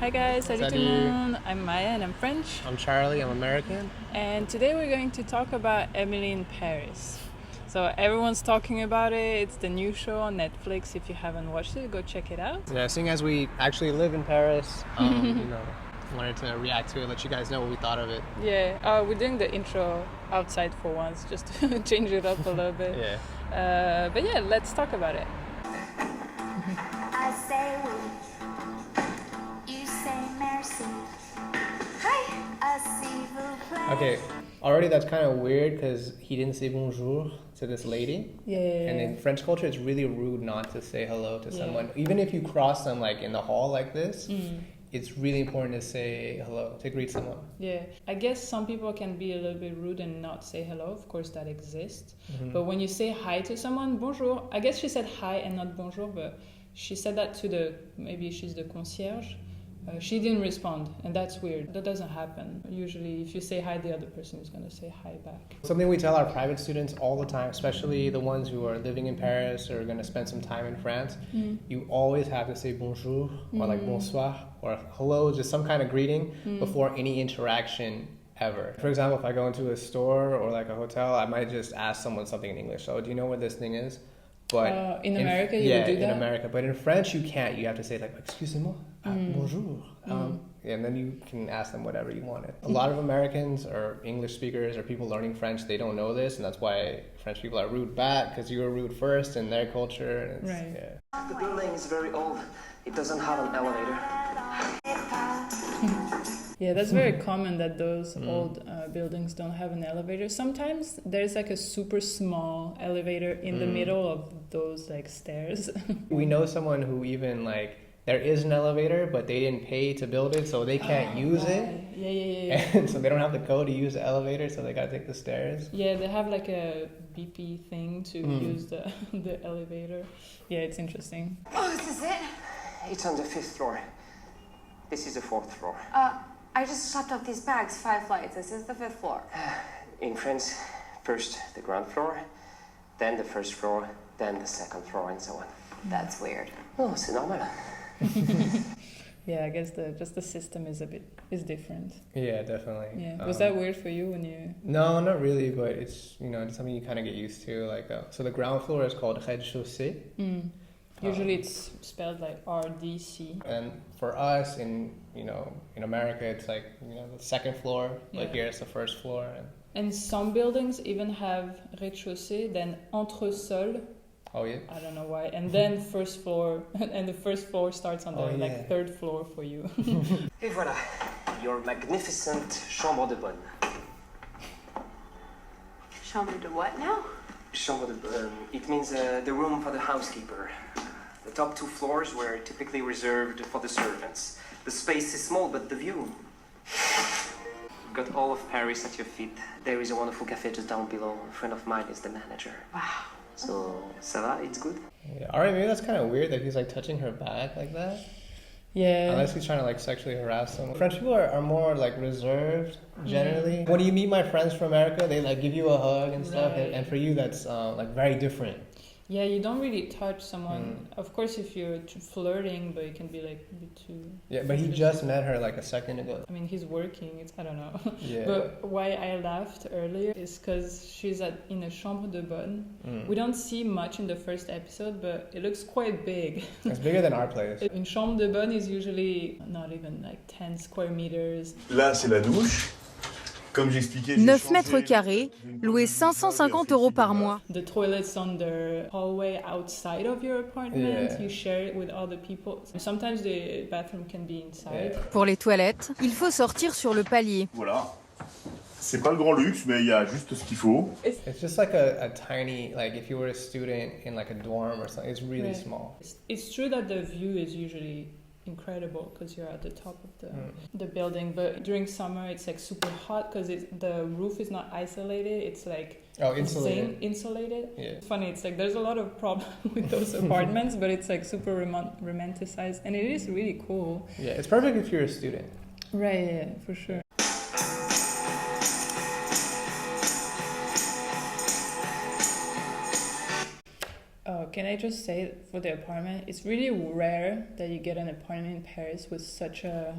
Hi guys, salut tout le monde. I'm Maïa and I'm French. I'm Charlie, I'm American. And today we're going to talk about Emily in Paris. So everyone's talking about it. It's the new show on Netflix. If you haven't watched it, go check it out. Yeah, seeing as we actually live in Paris, wanted to react to it, let you guys know what we thought of it. Yeah, we're doing the intro outside for once, just to change it up a little bit. Yeah. But yeah, let's talk about it. I say oui, you say merci. Hi, s'il vous plaît. Okay, already that's kind of weird because he didn't say bonjour to this lady. Yeah. And in French culture, it's really rude not to say hello to someone. Even if you cross them like in the hall like this, it's really important to say hello, to greet someone. Yeah, I guess some people can be a little bit rude and not say hello. Of course, that exists. But when you say hi to someone, bonjour, I guess she said hi and not bonjour, but she said that to maybe she's the concierge. She didn't respond, and that's weird. That doesn't happen. Usually, if you say hi, the other person is going to say hi back. Something we tell our private students all the time, especially the ones who are living in Paris or are going to spend some time in France, you always have to say bonjour or like bonsoir or hello, just some kind of greeting before any interaction ever. For example, if I go into a store or like a hotel, I might just ask someone something in English. So, do you know where this thing is? But in America, you would do that? Yeah, in America. But in French, you can't. You have to say like, excusez-moi, bonjour. And then you can ask them whatever you wanted. A lot of Americans or English speakers or people learning French, they don't know this. And that's why French people are rude back, because you were rude first in their culture. And it's, Right. Yeah. The building is very old. It doesn't have an elevator. Yeah, that's very common that those old buildings don't have an elevator. Sometimes there's like a super small elevator in the middle of those like stairs. We know someone who even like, there is an elevator, but they didn't pay to build it, so they can't use it. Yeah. And so they don't have the code to use the elevator, so they gotta take the stairs. Yeah, they have like a BP thing to use the elevator. Yeah, it's interesting. Oh, this is it? It's on the 5th floor. This is the 4th floor. I just swapped out these bags, 5 flights. This is the 5th floor. In France, first the ground floor, then the 1st floor, then the 2nd floor, and so on. That's weird. Oh, c'est normal. Yeah, I guess the system is different. Yeah, definitely. Yeah. Was that weird for you when you? No, not really, but it's it's something you kind of get used to. Like, so the ground floor is called rez-de-chaussée. Usually it's spelled like RDC. And for us in America, it's like the 2nd floor. Like here, it's the 1st floor. And some buildings even have rez-de-chaussée, then entresol. Oh yeah. I don't know why. And then 1st floor, and the 1st floor starts on the 3rd floor for you. Et voilà, your magnificent Chambre de bonne. Chambre de what now? Chambre de bonne. It means the room for the housekeeper. The top 2 floors were typically reserved for the servants. The space is small, but the view. You've got all of Paris at your feet. There is a wonderful cafe just down below. A friend of mine is the manager. Wow. So, ça va? It's good? Yeah. Alright, maybe that's kind of weird that he's like touching her back like that. Yeah. Unless he's trying to like sexually harass them. French people are more like reserved generally. When you meet my friends from America, they like give you a hug and stuff. Right. And for you, that's like very different. Yeah, you don't really touch someone. Of course, if you're flirting, but it can be like a bit too... Yeah, but he just met her like a second ago. I mean, he's working. I don't know. Yeah. But why I laughed earlier is because she's in a chambre de bonne. We don't see much in the first episode, but it looks quite big. It's bigger than our place. Une chambre de bonne is usually not even like 10 square meters. Là, c'est la douche. Comme j'expliquais, 9 mètres carrés, loué 550 € par mois. The toilet's on the hallway outside of your apartment. Yeah. You share it with other people. Sometimes the bathroom can be inside. Pour les toilettes, il faut sortir sur le palier. Voilà. C'est pas le grand luxe, mais il y a juste ce qu'il faut. It's just like a tiny, like if you were a student in like a dorm or something, it's really small. It's true that the view is usually incredible because you're at the top of the building, but during summer it's like super hot because the roof is not isolated. It's like insulated. Yeah. It's funny, it's like there's a lot of problem with those apartments, but it's like super romanticized, and it is really cool. Yeah, it's perfect if you're a student. Right, yeah, for sure. Ok, can I just say for the apartment, it's really rare that you get an apartment in Paris with such a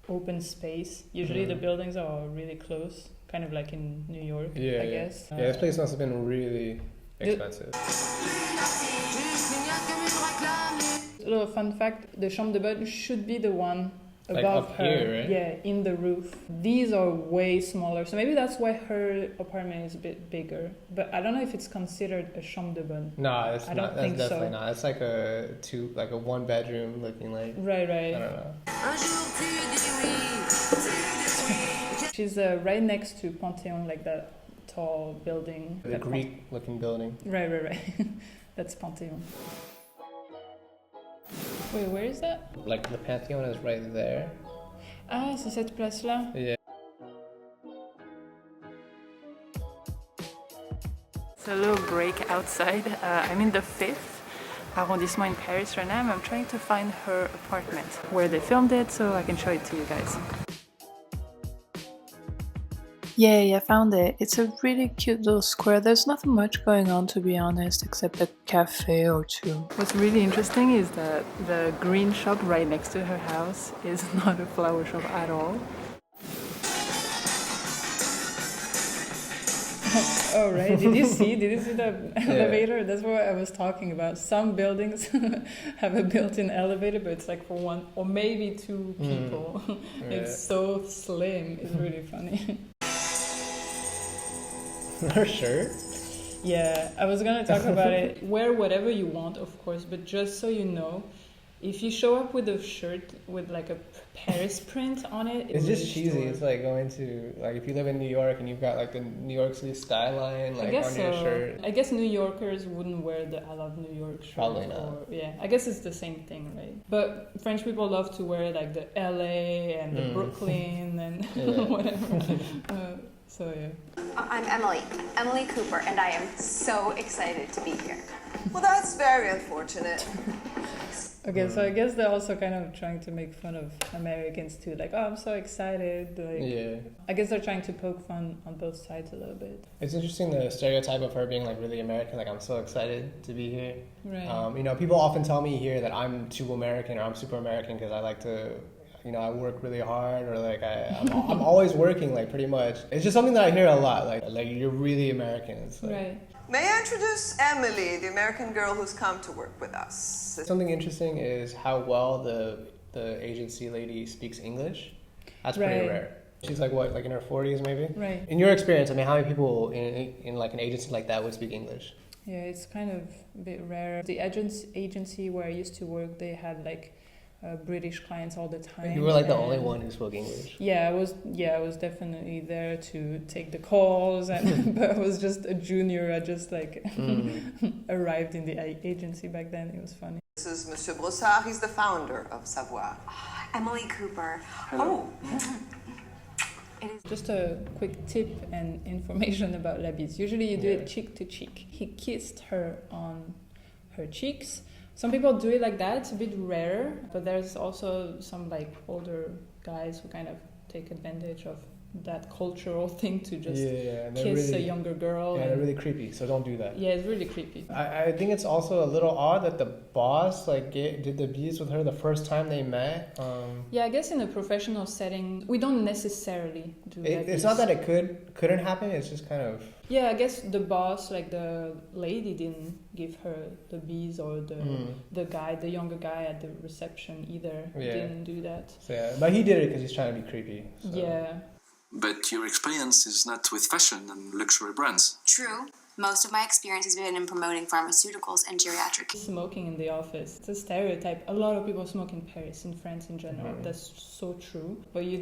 open space. Usually the buildings are really close, kind of like in New York, I guess. Yeah, this place must have been really expensive. A little fun fact, the Chambre de bonne should be the one Like above up her. here, right? Yeah, in the roof. These are way smaller, so maybe that's why her apartment is a bit bigger. But I don't know if it's considered a chambre de bonne. No, it's I not. don't That's think definitely so. not. It's like a one bedroom looking like. Right. I don't know. She's right next to Pont, like that tall building. The Greek looking building. Right. That's Pont. Wait, where is that? Like the Pantheon is right there. Ah, c'est cette place-là. Yeah. It's a little break outside. I'm in the 5th arrondissement in Paris right now. I'm trying to find her apartment where they filmed it so I can show it to you guys. Yay, I found it. It's a really cute little square. There's nothing much going on, to be honest, except a cafe or two. What's really interesting is that the green shop right next to her house is not a flower shop at all. Oh, right. Did you see the elevator? That's what I was talking about. Some buildings have a built-in elevator, but it's like for one or maybe two people. It's so slim. It's really funny. Her shirt? Yeah, I was gonna talk about it. Wear whatever you want, of course, but just so you know, if you show up with a shirt with like a Paris print on it, It's just cheesy. It's like going to, like, if you live in New York and you've got like the New York City skyline like on your shirt. I guess New Yorkers wouldn't wear the I Love New York shirt. Probably not. Or, yeah, I guess it's the same thing, right? But French people love to wear like the LA and the Brooklyn and whatever. So yeah. I'm Emily Cooper, and I am so excited to be here. Well, that's very unfortunate. Okay, so I guess they're also kind of trying to make fun of Americans too. Like, oh, I'm so excited. Like, Yeah. I guess they're trying to poke fun on both sides a little bit. It's interesting the stereotype of her being like really American. Like, I'm so excited to be here. Right. You know, people often tell me here that I'm too American or I'm super American because I like to, you know, I work really hard or like I'm always working, like, pretty much. It's just something that I hear a lot. Like you're really American. It's like, Right. May I introduce Emily, the American girl who's come to work with us? Something interesting is how well the agency lady speaks English. That's pretty rare. She's like what, like in her 40s maybe? Right. In your experience, I mean, how many people in like an agency like that would speak English? Yeah, it's kind of a bit rare. The agency where I used to work, they had like British clients all the time. You were like the only one who spoke English. Yeah, I was definitely there to take the calls, and but I was just a junior. I just like arrived in the agency back then. It was funny. This is Monsieur Brossard. He's the founder of Savoir. Emily Cooper. Hello. Just a quick tip and information about La Bise. Usually you do it cheek to cheek. He kissed her on her cheeks. Some people do it like that. It's a bit rare, but there's also some like older guys who kind of take advantage of that cultural thing to just kiss a younger girl. Yeah, they're really creepy, so don't do that. Yeah, it's really creepy. I think it's also a little odd that the boss like did the Bise with her the first time they met. Yeah, I guess in a professional setting, we don't necessarily do that. It's not that it couldn't happen, it's just kind of... Yeah, I guess the boss, like the lady, didn't give her the Bise, or the younger guy at the reception either. Didn't do that. So, yeah, but he did it because he's trying to be creepy. So. Yeah. But your experience is not with fashion and luxury brands. True. Most of my experience has been in promoting pharmaceuticals and geriatric. Smoking in the office. It's a stereotype. A lot of people smoke in Paris, in France in general. That's so true. But you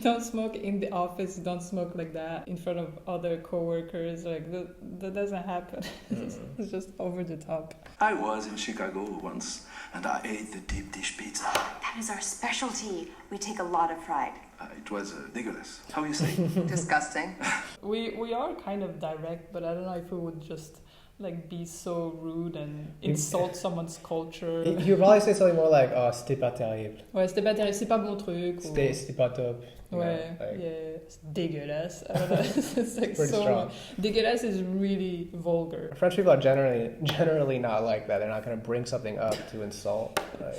don't smoke in the office. You don't smoke like that in front of other coworkers. Like that doesn't happen. It's just over the top. I was in Chicago once, and I ate the deep dish pizza. That is our specialty. We take a lot of pride. It was dégueulasse. How you say? Disgusting. We are kind of direct, but I don't know if we would just like be so rude and insult someone's culture. He would probably say something more like, oh, c'était pas terrible. Ouais, c'était pas terrible, c'est pas bon truc. C'était pas top. Ouais, like, yeah, it's dégueulasse. I don't know. It's like pretty so strong. Dégueulasse is really vulgar. French people are generally not like that. They're not going to bring something up to insult.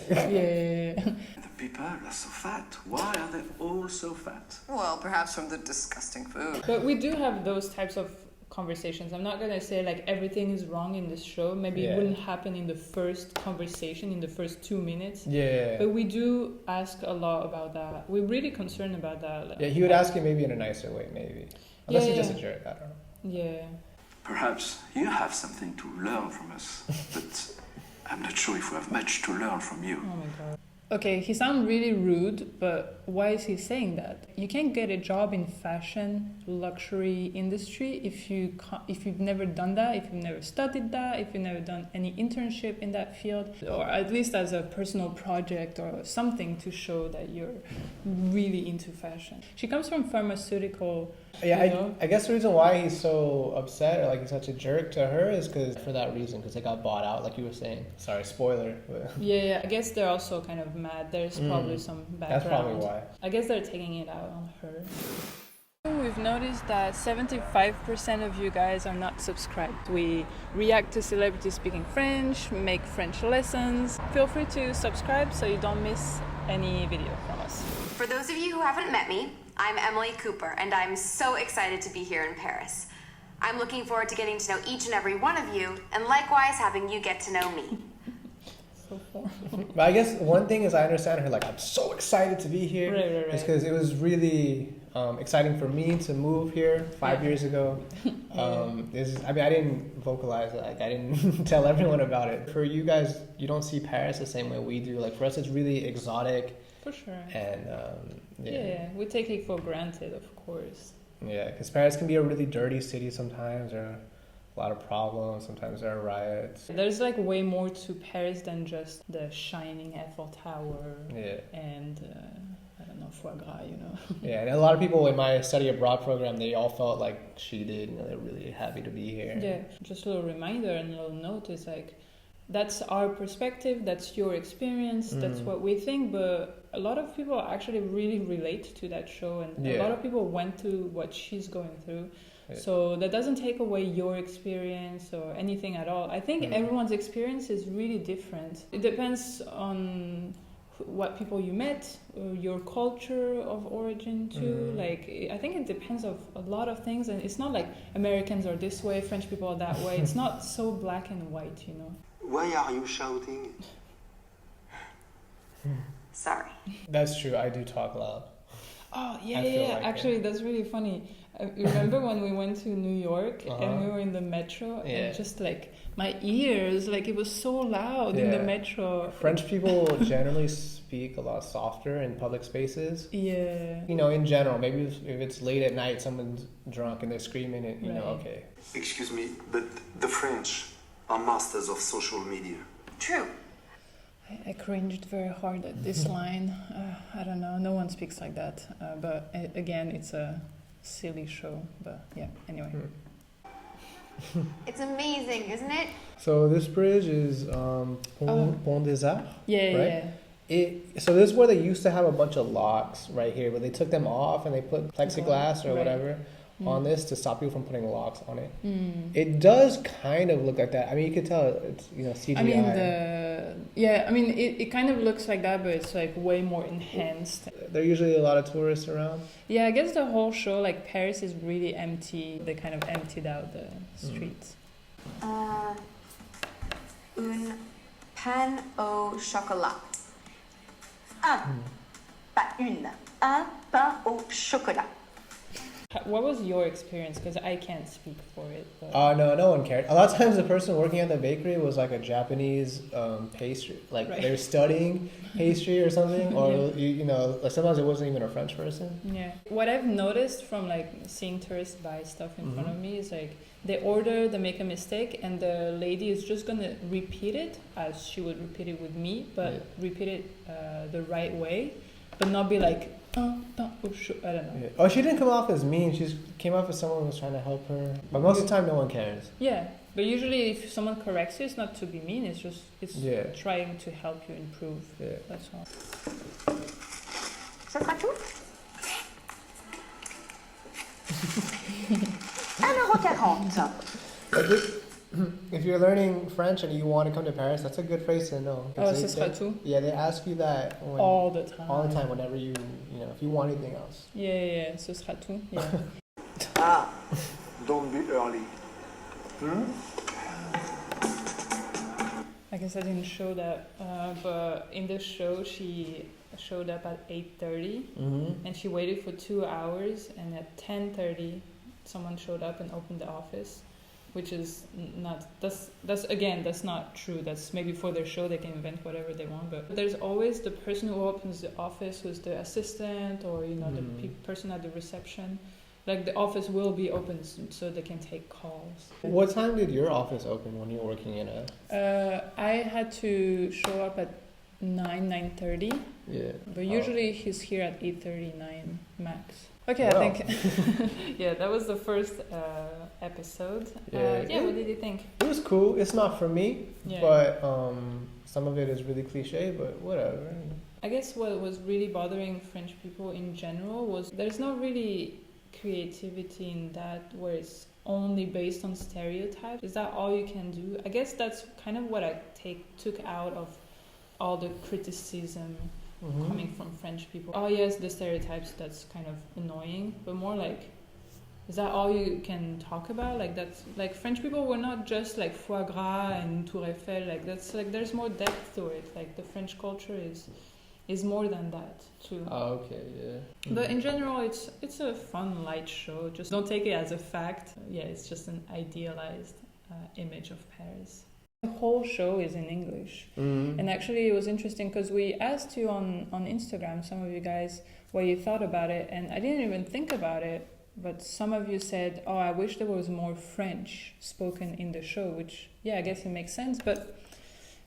Yeah. The people are so fat. Why are they all so fat? Well, perhaps from the disgusting food. But we do have those types of conversations. I'm not gonna say like everything is wrong in this show. Maybe it wouldn't happen in the first conversation, in the first 2 minutes. Yeah. But we do ask a lot about that. We're really concerned about that. Like, yeah, he would ask you maybe in a nicer way, maybe. Unless he's just a jerk, I don't know. Yeah. Perhaps you have something to learn from us, but I'm not sure if we have much to learn from you. Oh my god. Okay, he sounds really rude, but why is he saying that? You can't get a job in fashion, luxury industry if you've never done that, if you've never studied that, if you've never done any internship in that field, or at least as a personal project or something to show that you're really into fashion. She comes from pharmaceutical. Yeah, I guess the reason why he's so upset or like he's such a jerk to her is for that reason, because they got bought out, like you were saying. Sorry, spoiler. But. Yeah, I guess they're also kind of mad. There's probably some background. That's probably why. I guess they're taking it out on her. We've noticed that 75% of you guys are not subscribed. We react to celebrities speaking French, make French lessons. Feel free to subscribe so you don't miss any video from us. For those of you who haven't met me, I'm Emily Cooper, and I'm so excited to be here in Paris. I'm looking forward to getting to know each and every one of you, and likewise having you get to know me. So formal. But I guess one thing is I understand her, like, I'm so excited to be here. Right. It's because it was really exciting for me to move here 5 years ago. I didn't vocalize it. Like, I didn't tell everyone about it. For you guys, you don't see Paris the same way we do. Like, for us, it's really exotic. For sure. And, yeah, we take it for granted, of course. Yeah, because Paris can be a really dirty city sometimes. There are a lot of problems. Sometimes there are riots. There's like way more to Paris than just the shining Eiffel Tower and, I don't know, foie gras, you know. Yeah, and a lot of people in my study abroad program, they all felt like she did. You know, they're really happy to be here. Yeah, just a little reminder and a little note is like, that's our perspective, that's your experience, that's what we think, but a lot of people actually really relate to that show, and a lot of people went through what she's going through. Yeah. So that doesn't take away your experience or anything at all. I think everyone's experience is really different. It depends on what people you met, your culture of origin too. Like, I think it depends of a lot of things, and it's not like Americans are this way, French people are that way. It's not so black and white, you know. Why are you shouting? Sorry. That's true. I do talk loud. Oh, yeah. Like actually, that's really funny. Remember when we went to New York and we were in the metro and just like my ears, like it was so loud in the metro. French people generally speak a lot softer in public spaces. Yeah. You know, in general, maybe if it's late at night, someone's drunk and they're screaming, and you know, okay. Excuse me, but the French are masters of social media. True. I cringed very hard at this line. I don't know, no one speaks like that. But again, it's a silly show. But yeah, anyway. It's amazing, isn't it? So this bridge is Pont des Arts. Yeah, right? Yeah. So this is where they used to have a bunch of locks right here, but they took them off and they put plexiglass or whatever on this to stop people from putting locks on it. It does kind of look like that. I mean, you could tell it's, you know, CGI. I mean, it kind of looks like that, but it's like way more enhanced. There are usually a lot of tourists around. Yeah, I guess the whole show, like Paris is really empty. They kind of emptied out the streets. Un pain au chocolat. Pas une. Un pain au chocolat. What was your experience? Because I can't speak for it. No one cared. A lot of times the person working at the bakery was like a Japanese pastry, like they're studying pastry or something, or you know, like sometimes it wasn't even a French person. Yeah. What I've noticed from like seeing tourists buy stuff in front of me is like they order, they make a mistake, and the lady is just gonna repeat it as she would repeat it with me, but repeat it the right way, but not be like Un pain au chaud. I don't know. Yeah. Oh, she didn't come off as mean. She came off as someone who was trying to help her. But most of the time, no one cares. Yeah, but usually if someone corrects you, it's not to be mean. It's just trying to help you improve. Yeah. That's all. Ça sera tout? €1,40. If you're learning French and you want to come to Paris, that's a good phrase to know. Oh, ce sera tout? Yeah, they ask you that all the time. All the time, whenever you know, if you want anything else. Yeah, ce sera tout. Yeah. Don't be early. I guess I didn't show that, but in the show she showed up at 8:30, and she waited for 2 hours, and at 10:30 someone showed up and opened the office, which is not, that's not true. That's maybe for their show, they can invent whatever they want, but there's always the person who opens the office who's the assistant, or the person at the reception. Like the office will be open so they can take calls. What time did your office open when you were working in I had to show up at 9:30. Yeah. But usually he's here at 8:39 max. Okay, Wow. I think that was the first episode. What did you think? It was cool. It's not for me, Yeah. but some of it is really cliche, but whatever. I guess what was really bothering French people in general was there's not really creativity in that where it's only based on stereotypes. Is that all you can do? I guess that's kind of what I took out of all the criticism coming from French people. Oh yes, the stereotypes, that's kind of annoying, but more like, is that all you can talk about? Like that's like French people were not just like foie gras and Tour Eiffel. Like that's like there's more depth to it. Like the French culture is more than that too. Oh, okay, yeah. But in general, it's a fun, light show. Just don't take it as a fact. Yeah, it's just an idealized image of Paris. The whole show is in English. And actually it was interesting because we asked you on Instagram, some of you guys, what you thought about it, and I didn't even think about it, but some of you said, oh, I wish there was more French spoken in the show, which, yeah, I guess it makes sense, but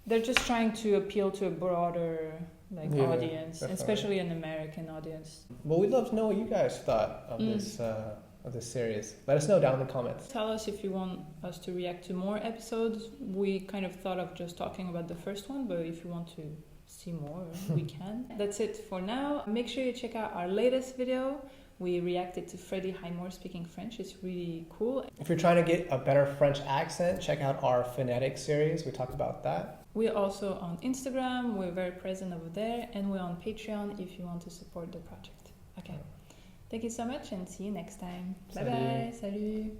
they're just trying to appeal to a broader audience, definitely. Especially an American audience. Well, we'd love to know what you guys thought of this series. Let us know down in the comments. Tell us if you want us to react to more episodes. We kind of thought of just talking about the first one, but if you want to see more, we can. That's it for now. Make sure you check out our latest video. We reacted to Freddie Highmore speaking French. It's really cool. If you're trying to get a better French accent, check out our phonetic series. We talked about that. We're also on Instagram. We're very present over there. And we're on Patreon if you want to support the project. Okay. Thank you so much and see you next time. Bye bye. Salut.